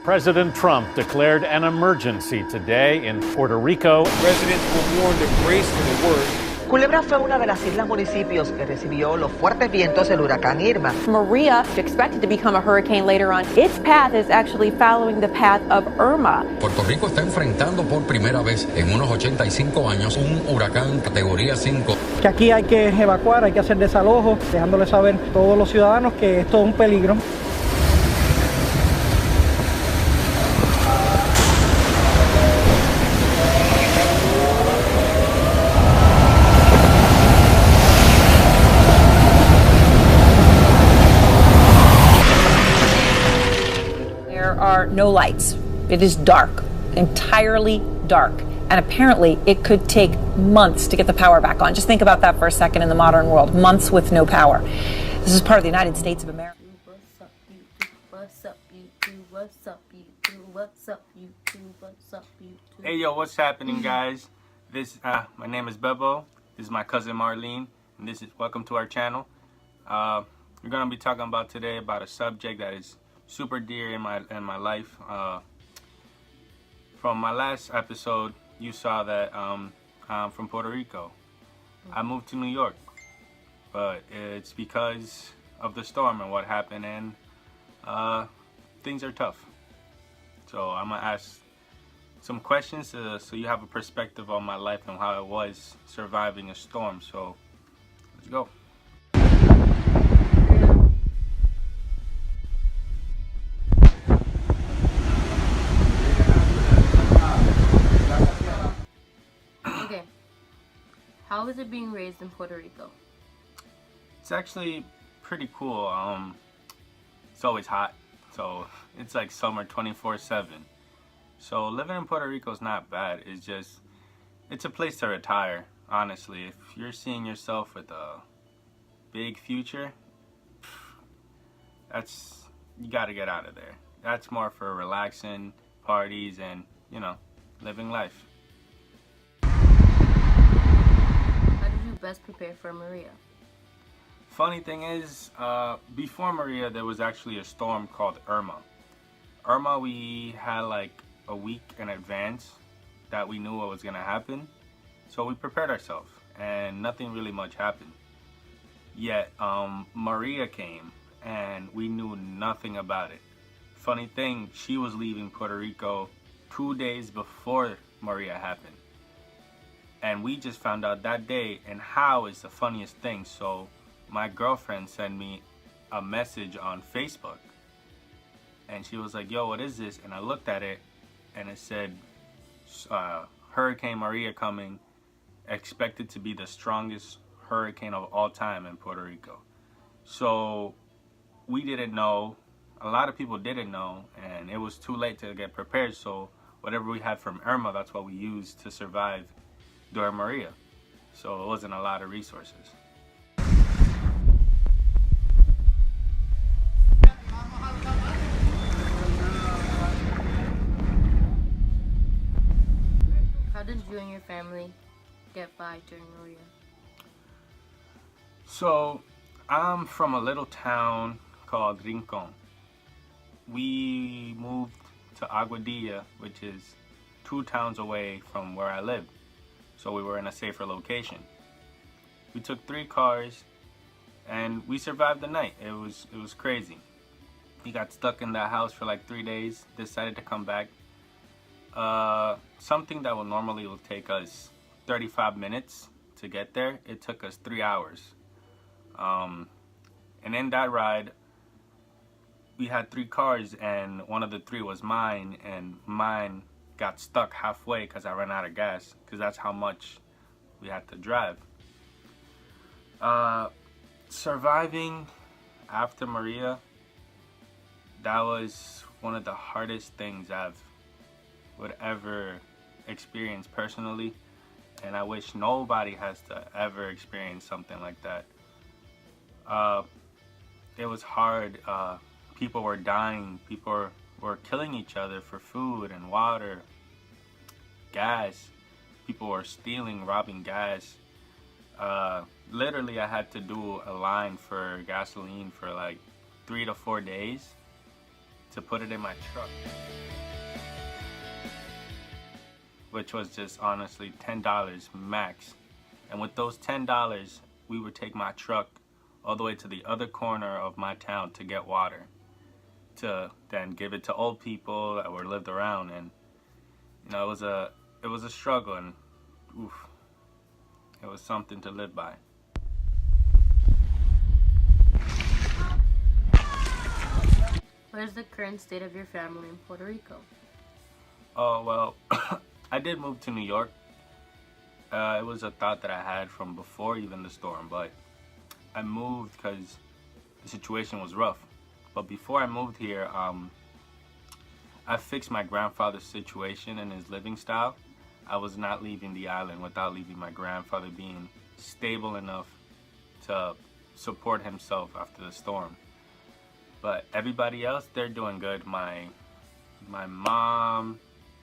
President Trump declared an emergency today in Puerto Rico. Residents were warned to brace for the worst. Culebra fue una de las islas municipios que recibió los fuertes vientos del huracán Irma. Maria, expected to become a hurricane later on, its path is actually following the path of Irma. Puerto Rico está enfrentando por primera vez en unos 85 años un huracán categoría 5. Que aquí hay que evacuar, hay que hacer desalojo, dejándole saber a todos los ciudadanos que esto es un peligro. Are no lights. It is dark, entirely dark. And apparently it could take months to get the power back on. Just think about that for a second in the modern world. Months with no power. This is part of the United States of America. What's up, YouTube? What's up, YouTube? What's up, YouTube? What's up, YouTube? What's up, YouTube? Hey, yo, what's happening, guys? My name is Bebo. This is my cousin Marlene, and this is welcome to our channel. We're gonna be talking about today about a subject that is super dear in my life. From my last episode, you saw that I'm from Puerto Rico. I moved to New York, but it's because of the storm and what happened, and things are tough. So I'm gonna ask some questions so you have a perspective on my life and how it was surviving a storm. So let's go. How is it being raised in Puerto Rico? It's actually pretty cool. It's always hot, so it's like summer 24/7. So living in Puerto Rico is not bad. It's a place to retire, honestly. If you're seeing yourself with a big future, you gotta get out of there. That's more for relaxing, parties, and, you know, living life. Best prepare for Maria. Funny thing is, before Maria there was actually a storm called Irma. Irma, we had like a week in advance that we knew what was gonna happen, so we prepared ourselves and nothing really much happened. Yet Maria came and we knew nothing about it. Funny thing, she was leaving Puerto Rico 2 days before Maria happened. And we just found out that day, and how is the funniest thing. So my girlfriend sent me a message on Facebook, and she was like, yo, what is this? And I looked at it, and it said, Hurricane Maria coming, expected to be the strongest hurricane of all time in Puerto Rico. So we didn't know, a lot of people didn't know, and it was too late to get prepared. So whatever we had from Irma, that's what we used to survive during Maria. So it wasn't a lot of resources. How did you and your family get by during Maria? So I'm from a little town called Rincon. We moved to Aguadilla, which is 2 towns away from where I live. So we were in a safer location. We took 3 cars and we survived the night. It was crazy. We got stuck in that house for like 3 days, decided to come back. Something that would normally take us 35 minutes to get there, it took us 3 hours. And in that ride, we had 3 cars, and one of the 3 was mine, and mine got stuck halfway because I ran out of gas, because that's how much we had to drive. Surviving after Maria, that was one of the hardest things would ever experience personally, and I wish nobody has to ever experience something like that. It was hard. People were dying. People were killing each other for food and water, gas. People were stealing, robbing gas. Literally, I had to do a line for gasoline for like 3 to 4 days. to put it in my truck, which was just honestly $10 max. And with those $10, we would take my truck all the way to the other corner of my town to get water, to then give it to old people that were lived around. And you know, it was a struggle, and oof, it was something to live by. What is the current state of your family in Puerto Rico? Oh, well, I did move to New York. It was a thought that I had from before even the storm, but I moved because the situation was rough. But before I moved here, I fixed my grandfather's situation and his living style. I was not leaving the island without leaving my grandfather being stable enough to support himself after the storm. But everybody else, they're doing good. My mom,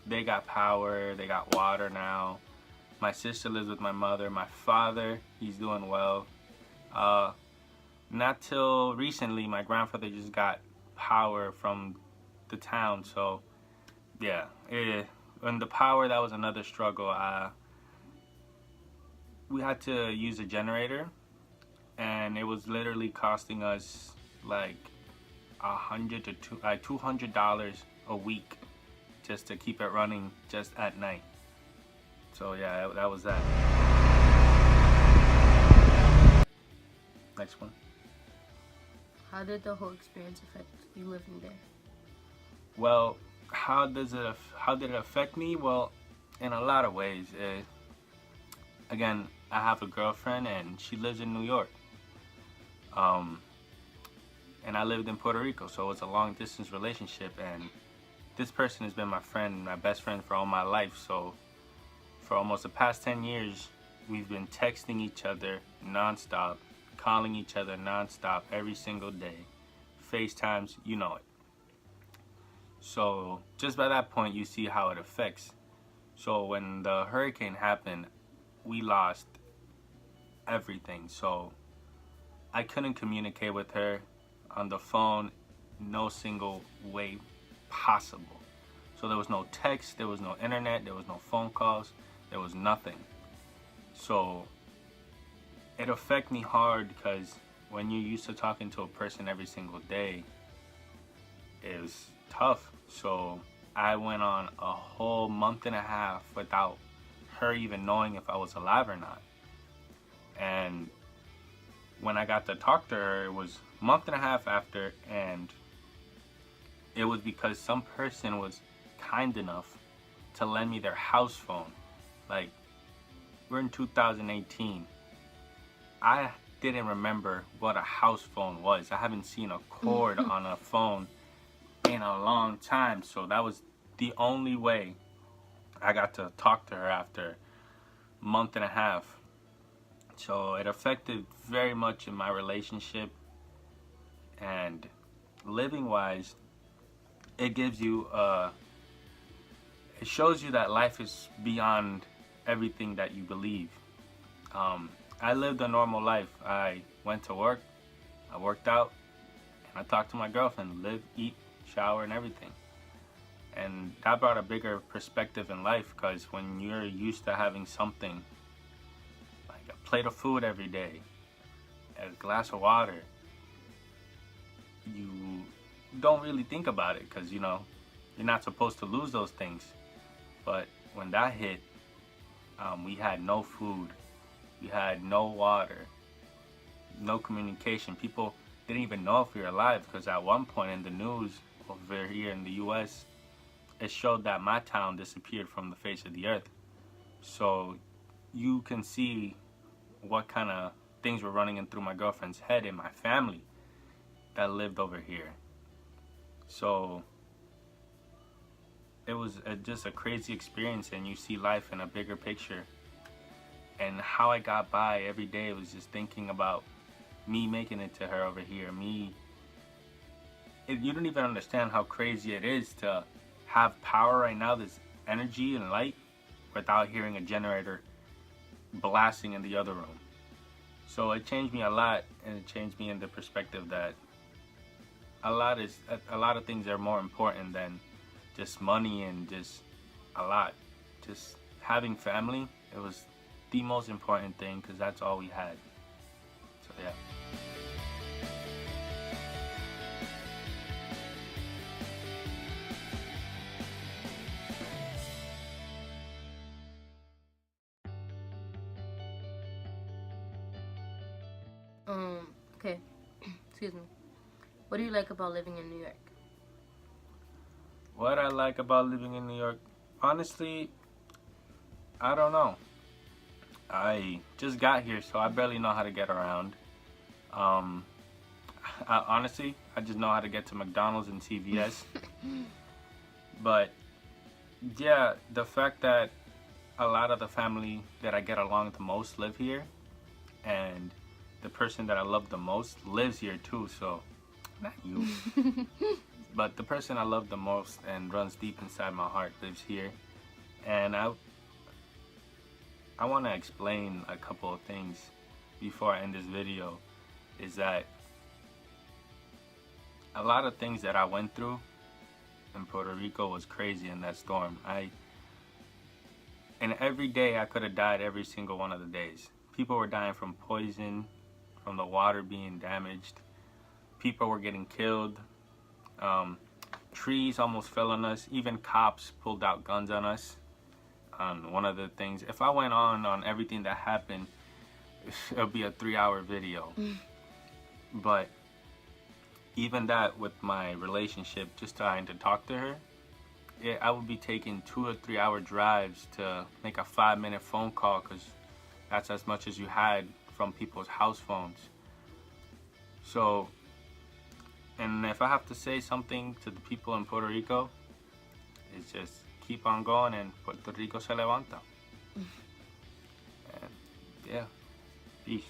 they got power, they got water now. My sister lives with my mother. My father, he's doing well. Not till recently, my grandfather just got power from the town. So yeah, and the power, that was another struggle. We had to use a generator, and it was literally costing us like $200 a week just to keep it running just at night. So yeah, that was that. Next one. How did the whole experience affect you living there? Well, how did it affect me? Well, in a lot of ways. Again, I have a girlfriend and she lives in New York. And I lived in Puerto Rico, so it's a long distance relationship, and this person has been my friend, my best friend for all my life. So for almost the past 10 years, we've been texting each other nonstop, calling each other nonstop every single day, FaceTimes, you know it. So just by that point, you see how it affects. So when the hurricane happened, we lost everything. So I couldn't communicate with her on the phone, no single way possible. So there was no text, there was no internet, there was no phone calls, there was nothing. So it affected me hard, because when you're used to talking to a person every single day, it was tough. So I went on a whole month and a half without her even knowing if I was alive or not. And when I got to talk to her, it was a month and a half after, and it was because some person was kind enough to lend me their house phone. Like, we're in 2018. I didn't remember what a house phone was. I haven't seen a cord on a phone in a long time. So that was the only way I got to talk to her after a month and a half. So it affected very much in my relationship, and living wise, it gives you it shows you that life is beyond everything that you believe. I lived a normal life. I went to work, I worked out, and I talked to my girlfriend, live, eat, shower, and everything. And that brought a bigger perspective in life, because when you're used to having something like a plate of food every day, a glass of water, you don't really think about it, because you know you're not supposed to lose those things. But when that hit, we had no food, we had no water, no communication. People didn't even know if we were alive, because at one point in the news over here in the US, it showed that my town disappeared from the face of the earth. So you can see what kind of things were running in through my girlfriend's head and my family that lived over here. So it was just a crazy experience, and you see life in a bigger picture. And how I got by every day was just thinking about me making it to her over here. You don't even understand how crazy it is to have power right now, this energy and light, without hearing a generator blasting in the other room. So it changed me a lot, and it changed me in the perspective that a lot of things are more important than just money and just a lot. Just having family, it was the most important thing because that's all we had. So yeah. Okay. Excuse me. What do you like about living in New York? What I like about living in New York, honestly, I don't know. I just got here, so I barely know how to get around. Honestly, I just know how to get to McDonald's and CVS. But yeah, the fact that a lot of the family that I get along the most live here, and the person that I love the most lives here too, so not you. But the person I love the most and runs deep inside my heart lives here. And I want to explain a couple of things before I end this video. Is that a lot of things that I went through in Puerto Rico was crazy in that storm. And every day I could have died every single one of the days. People were dying from poison, from the water being damaged. People were getting killed. Trees almost fell on us. Even cops pulled out guns on us. One of the things, if I went on everything that happened, it'll be a 3-hour video. But even that, with my relationship, just trying to talk to her, I would be taking 2 or 3 hour drives to make a 5-minute phone call, because that's as much as you had from people's house phones. So, and if I have to say something to the people in Puerto Rico, it's just keep on going, and Puerto Rico se levanta. And yeah, peace.